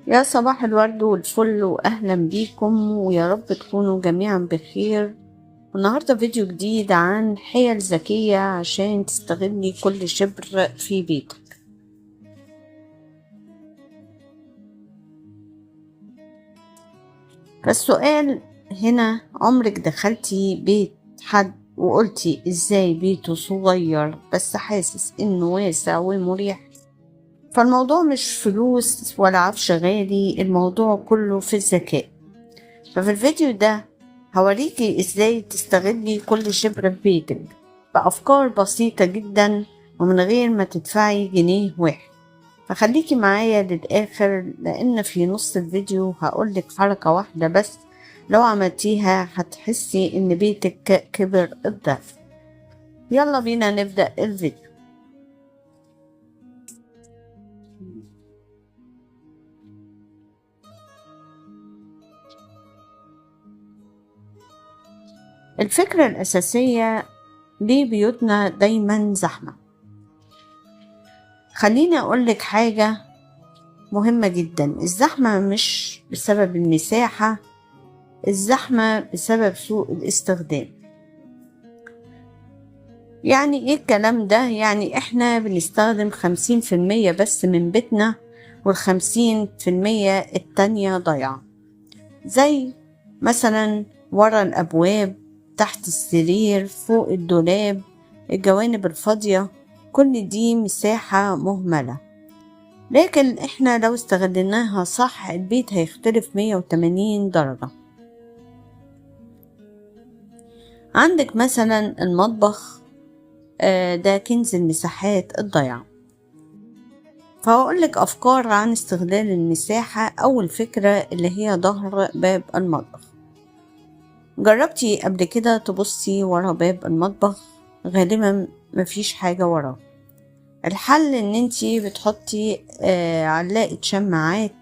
يا صباح الورد والفل وأهلا بيكم ويا رب تكونوا جميعا بخير. النهاردة فيديو جديد عن حيل ذكية عشان تستغلي كل شبر في بيتك. فالسؤال هنا، عمرك دخلتي بيت حد وقلتي ازاي بيته صغير بس حاسس انه واسع ومريح؟ فالموضوع مش فلوس ولا عفش غالي، الموضوع كله في الذكاء. ففي الفيديو ده هوريكي ازاي تستغلي كل شبر في بيتك بأفكار بسيطة جدا ومن غير ما تدفعي جنيه واحد. فخليكي معايا للآخر، لأن في نص الفيديو هقولك حركة واحدة بس لو عملتيها هتحسي إن بيتك كبر الضعف. يلا بينا نبدأ الفيديو. الفكرة الأساسية، ليه بيوتنا دايما زحمة؟ خليني أقولك حاجة مهمة جدا، الزحمة مش بسبب المساحة، الزحمة بسبب سوء الاستخدام. يعني ايه الكلام ده؟ يعني احنا بنستخدم 50% بس من بيتنا، وال50% التانية ضايعة، زي مثلا ورا الأبواب، تحت السرير، فوق الدولاب، الجوانب الفاضية، كل دي مساحة مهملة. لكن احنا لو استغلناها صح البيت هيختلف 180 درجة. عندك مثلا المطبخ، ده كنز المساحات الضيعة. فهقولك أفكار عن استغلال المساحة. أول فكرة اللي هي ظهر باب المطبخ. جربتي قبل كده تبصي ورا باب المطبخ؟ غالبا مفيش حاجة وراه. الحل ان انتي بتحطي علاقة شماعات،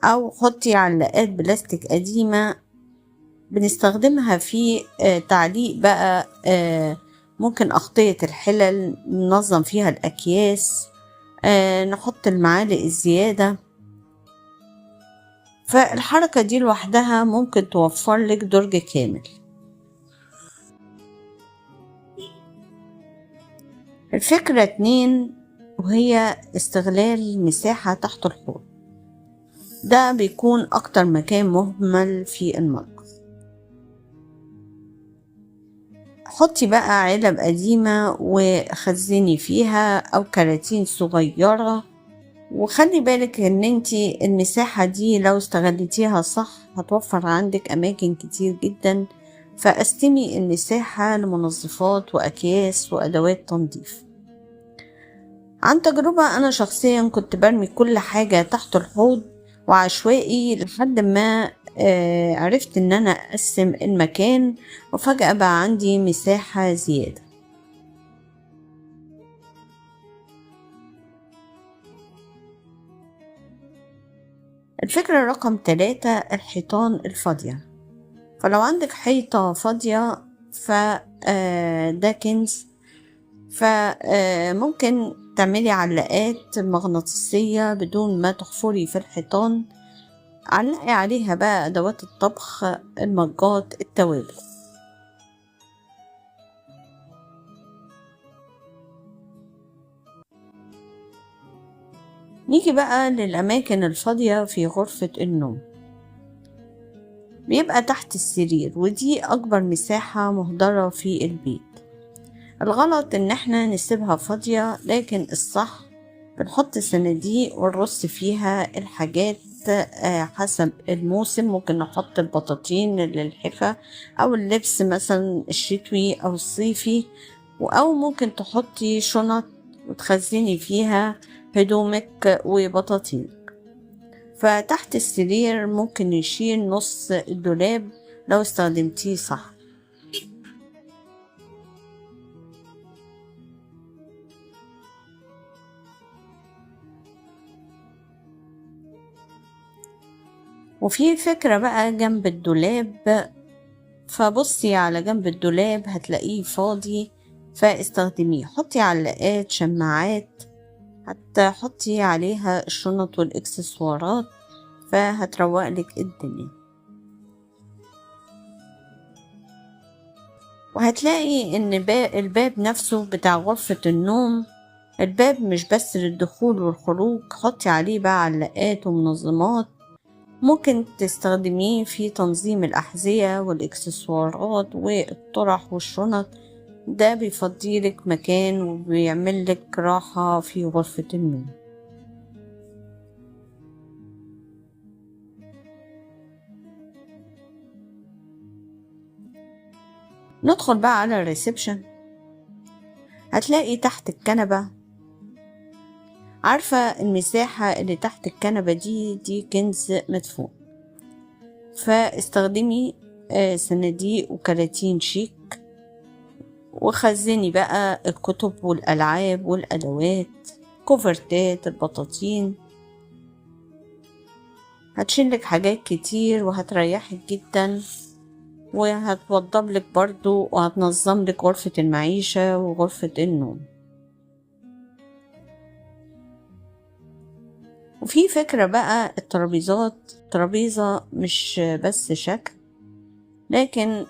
او حطي علاقات بلاستيك قديمة بنستخدمها في تعليق بقى، ممكن أغطية الحلل، ننظم فيها الأكياس، نحط المعالق الزيادة. فالحركة دي لوحدها ممكن توفر لك درج كامل. الفكرة 2، وهي استغلال مساحة تحت الحوض. ده بيكون أكتر مكان مهمل في المطبخ. حطي بقى علب قديمة وخزني فيها، أو كراتين صغيرة، وخلي بالك ان انتي المساحة دي لو استغلتيها صح هتوفر عندك اماكن كتير جدا. فاقسمي المساحة لمنظفات واكياس وادوات تنظيف. عن تجربة، انا شخصيا كنت برمي كل حاجة تحت الحوض وعشوائي لحد ما عرفت ان انا اقسم المكان، وفجأة بقى عندي مساحة زيادة. الفكرة رقم 3، الحيطان الفاضية. فلو عندك حيطة فاضية فده كنز. فممكن تعملي علاقات مغناطيسية بدون ما تحفري في الحيطان، علقي عليها بقى أدوات الطبخ، المجات، التوابل. نيجي بقى للأماكن الفاضية في غرفة النوم. بيبقى تحت السرير، ودي أكبر مساحة مهدرة في البيت. الغلط ان احنا نسيبها فاضية، لكن الصح بنحط صناديق ونرص فيها الحاجات حسب الموسم. ممكن نحط البطاطين للحفا، او اللبس مثلا الشتوي او الصيفي، او ممكن تحطي شنط وتخزني فيها هدومك وبطاطين. فتحت السرير ممكن نشيل نص الدولاب لو استخدمتيه صح. وفي فكرة بقى جنب الدولاب، فبصي على جنب الدولاب هتلاقيه فاضي، فاستخدميه. حطي علاقات، شماعات، هتحطي عليها الشنط والاكسسوارات، فهتروقلك الدنيا. وهتلاقي ان الباب نفسه بتاع غرفة النوم، الباب مش بس للدخول والخروج، حطي عليه بقى علاقات ومنظمات ممكن تستخدميه في تنظيم الأحذية والإكسسوارات والطرح والشنط. ده بيفضيلك مكان وبيعملك راحة في غرفة النوم. ندخل بقى على الريسبشن. هتلاقي تحت الكنبة، عارفة المساحة اللي تحت الكنبة دي كنز مدفون، فاستخدمي صناديق وكراتين شيك، وخزني بقى الكتب والألعاب والأدوات، كوفرتات، البطاطين. هتشيلك حاجات كتير وهتريحك جدا، وهتوضبلك برضو وهتنظملك غرفة المعيشة وغرفة النوم. وفي فكرة بقى الترابيزة مش بس شكل، لكن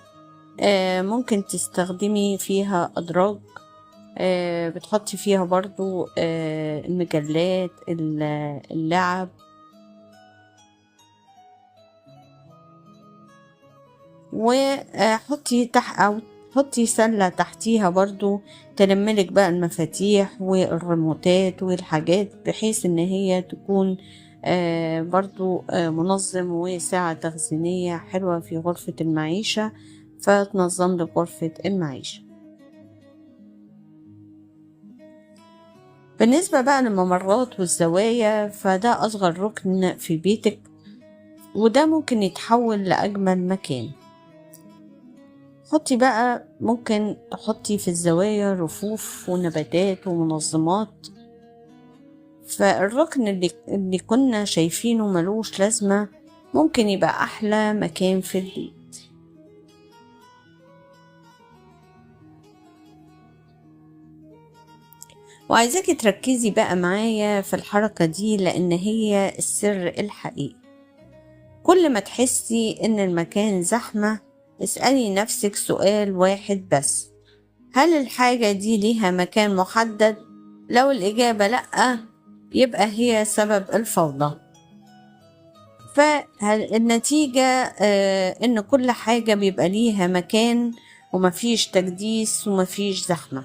ممكن تستخدمي فيها أدراج، بتحطي فيها برضو المجلات، اللعب، وحطي أو حطي سلة تحتيها برضو تلملك بقى المفاتيح والريموتات والحاجات، بحيث ان هي تكون برضو منظم، وساعة تخزينية حلوة في غرفة المعيشة، فتنظم لك غرفة المعيشة. بالنسبة بقى للممرات والزوايا، فده أصغر ركن في بيتك، وده ممكن يتحول لأجمل مكان. ممكن تحطي في الزوايا رفوف ونباتات ومنظمات، فالركن اللي كنا شايفينه ملوش لازمة ممكن يبقى أحلى مكان في البيت. وعايزاكي تركزي بقى معايا في الحركة دي، لأن هي السر الحقيقي. كل ما تحسي إن المكان زحمة، اسألي نفسك سؤال واحد بس: هل الحاجة دي ليها مكان محدد؟ لو الإجابة لأ، يبقى هي سبب الفوضى. فالنتيجة إن كل حاجة بيبقى ليها مكان، ومفيش تكديس ومفيش زحمة.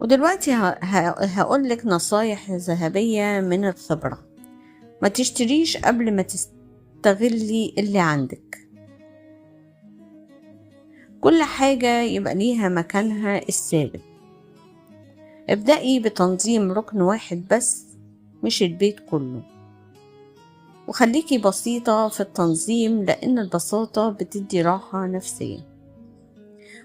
ودلوقتي هقولك نصايح ذهبية من الخبرة. ما تشتريش قبل ما تستغلي اللي عندك. كل حاجة يبقى ليها مكانها الثابت. ابدأي بتنظيم ركن واحد بس، مش البيت كله. وخليكي بسيطة في التنظيم، لأن البساطة بتدي راحة نفسية.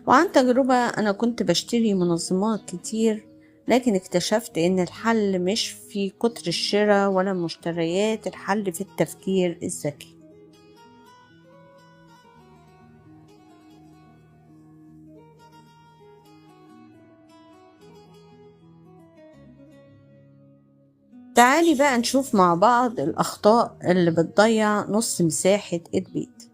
وعن تجربة، أنا كنت بشتري منظمات كتير، لكن اكتشفت إن الحل مش في كتر الشراء ولا المشتريات، الحل في التفكير الذكي. تعالي بقى نشوف مع بعض الأخطاء اللي بتضيع نص مساحة البيت.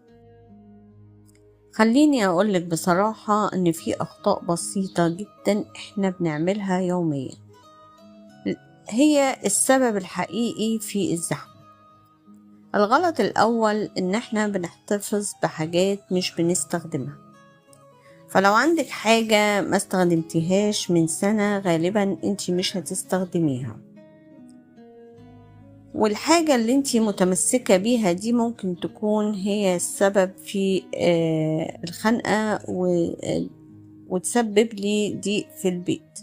خليني أقولك بصراحة إن في أخطاء بسيطة جدا إحنا بنعملها يوميا، هي السبب الحقيقي في الزحمة. الغلط الأول إن إحنا بنحتفظ بحاجات مش بنستخدمها. فلو عندك حاجة ما استخدمتيهاش من سنة، غالبا انتي مش هتستخدميها، والحاجة اللي انتي متمسكة بيها دي ممكن تكون هي السبب في الخنقة وتسبب لي ضيق في البيت.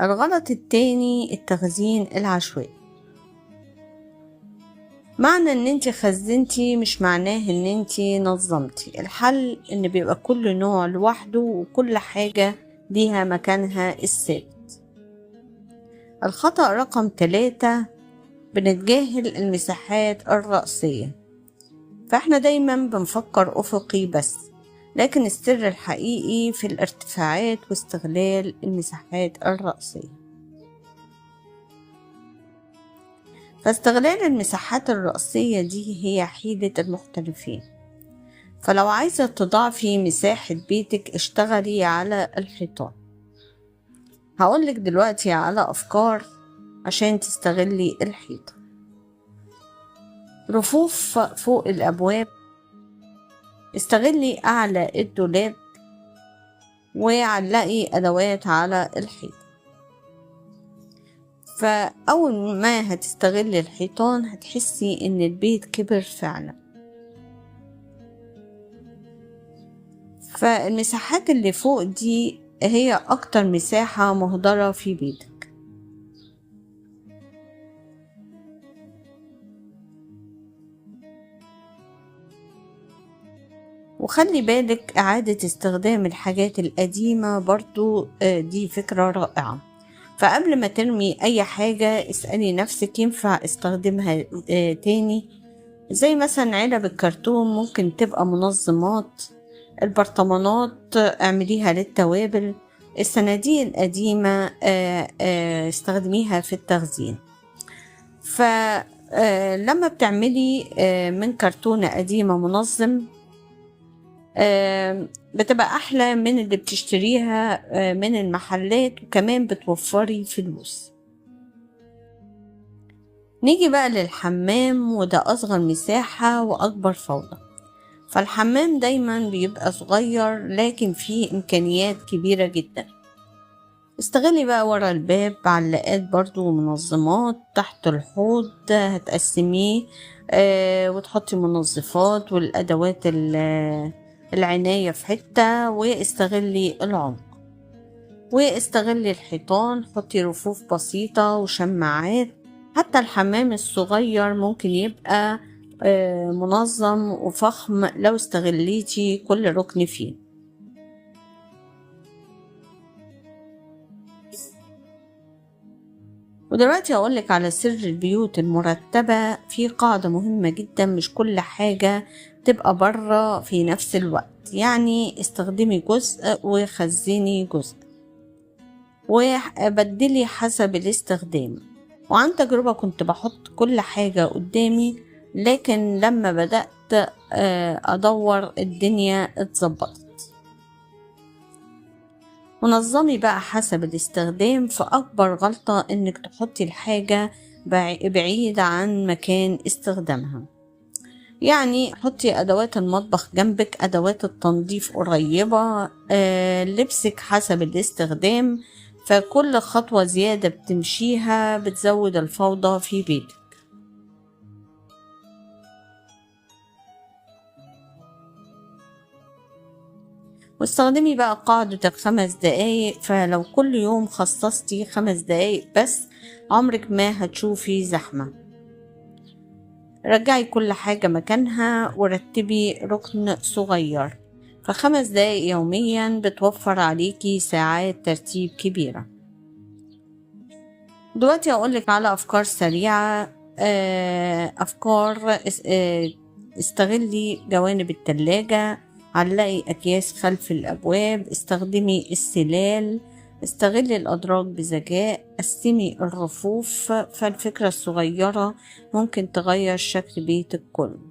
الغلط التاني التخزين العشوائي. معنى ان انتي خزنتي مش معناه ان انتي نظمتي. الحل ان بيبقى كل نوع لوحده، وكل حاجة ليها مكانها الثابت. الخطأ رقم 3: بنتجاهل المساحات الرئيسية. فاحنا دايما بنفكر أفقي بس، لكن السر الحقيقي في الارتفاعات واستغلال المساحات الرأسية. فاستغلال المساحات الرأسية دي هي حيلة المحترفين. فلو عايزة تضاعفي مساحة بيتك اشتغلي على الحيطان. هقولك دلوقتي على أفكار عشان تستغلي الحيطة. رفوف فوق الأبواب، استغلي أعلى الدولاب وعلقي أدوات على الحيط. فأول ما هتستغلي الحيطان هتحسي إن البيت كبر فعلا. فالمساحات اللي فوق دي هي أكتر مساحة مهدرة في بيتك. وخلي بالك إعادة استخدام الحاجات القديمة برضو دي فكرة رائعة. فقبل ما ترمي أي حاجة اسألي نفسك ينفع استخدمها تاني. زي مثلا علب الكرتون ممكن تبقى منظمات، البرطمانات اعمليها للتوابل، الصناديق القديمة استخدميها في التخزين. فلما بتعملي من كرتونة قديمة منظم بتبقى أحلى من اللي بتشتريها من المحلات، وكمان بتوفري فلوس. نيجي بقى للحمام، وده أصغر مساحة وأكبر فوضى. فالحمام دايما بيبقى صغير لكن فيه إمكانيات كبيرة جدا. استغلي بقى ورا الباب علقات برضو ومنظمات، تحت الحوض هتقسميه وتحطي منظفات والأدوات العناية في حتة، واستغلي العمق. واستغلي الحيطان، حطي رفوف بسيطة وشماعات. حتى الحمام الصغير ممكن يبقى منظم وفخم لو استغليتي كل ركن فيه. ودلوقتي هقولك على سر البيوت المرتبة. في قاعدة مهمة جدا، مش كل حاجة تبقى برا في نفس الوقت. يعني استخدمي جزء وخزني جزء وبدلي حسب الاستخدام. وعن تجربة كنت بحط كل حاجة قدامي، لكن لما بدأت أدور الدنيا اتظبطت. ونظمي بقى حسب الاستخدام. فأكبر غلطة إنك تحطي الحاجة بعيد عن مكان استخدامها. يعني حطي أدوات المطبخ جنبك، أدوات التنظيف قريبة، لبسك حسب الاستخدام. فكل خطوة زيادة بتمشيها بتزود الفوضى في بيتك. واستخدمي بقى قاعدة 5 دقايق. فلو كل يوم خصصتي 5 دقايق بس، عمرك ما هتشوفي زحمة. رجعي كل حاجة مكانها ورتبي ركن صغير. ف5 دقايق يوميا بتوفر عليكي ساعات ترتيب كبيرة. دلوقتي هقولك على أفكار سريعة. أفكار استغلي جوانب التلاجة، علقي أكياس خلف الأبواب، استخدمي السلال، استغلي الأدراج بذكاء، قسمي الرفوف. فالفكرة الصغيرة ممكن تغير شكل بيتك كله.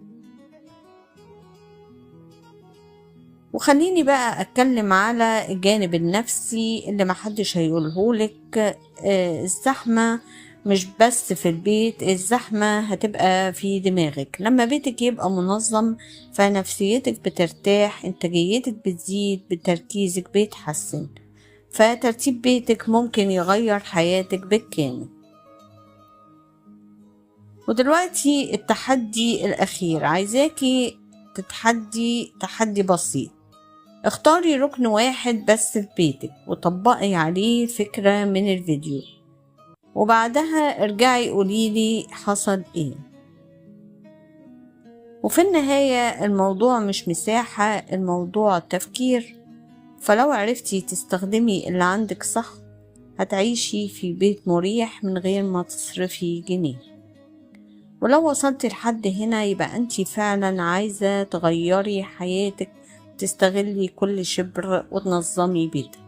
وخليني بقى أتكلم على الجانب النفسي اللي محدش هيقولهولك. الزحمة مش بس في البيت، الزحمة هتبقى في دماغك. لما بيتك يبقى منظم فنفسيتك بترتاح، انتاجيتك بتزيد، بتركيزك بيتحسن. فترتيب بيتك ممكن يغير حياتك بالكامل. ودلوقتي التحدي الأخير، عايزاكي تحدي بسيط. اختاري ركن واحد بس في بيتك وطبقي عليه فكرة من الفيديو، وبعدها ارجعي قوليلي حصل ايه. وفي النهاية الموضوع مش مساحة، الموضوع تفكير. فلو عرفتي تستخدمي اللي عندك صح، هتعيشي في بيت مريح من غير ما تصرفي جنيه. ولو وصلتي لحد هنا يبقى انتي فعلا عايزة تغيري حياتك، تستغلي كل شبر وتنظمي بيتك.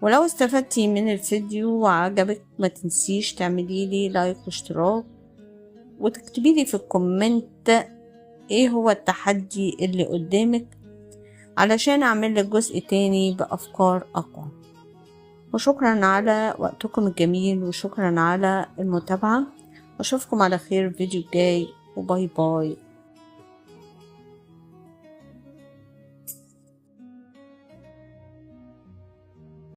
ولو استفدتي من الفيديو وعجبك ما تنسيش تعملي لي لايك واشتراك، وتكتبي لي في الكومنت ايه هو التحدي اللي قدامك علشان اعمل لك جزء تاني بافكار اقوى. وشكرا على وقتكم الجميل، وشكرا على المتابعة، واشوفكم على خير فيديو جاي، وباي باي.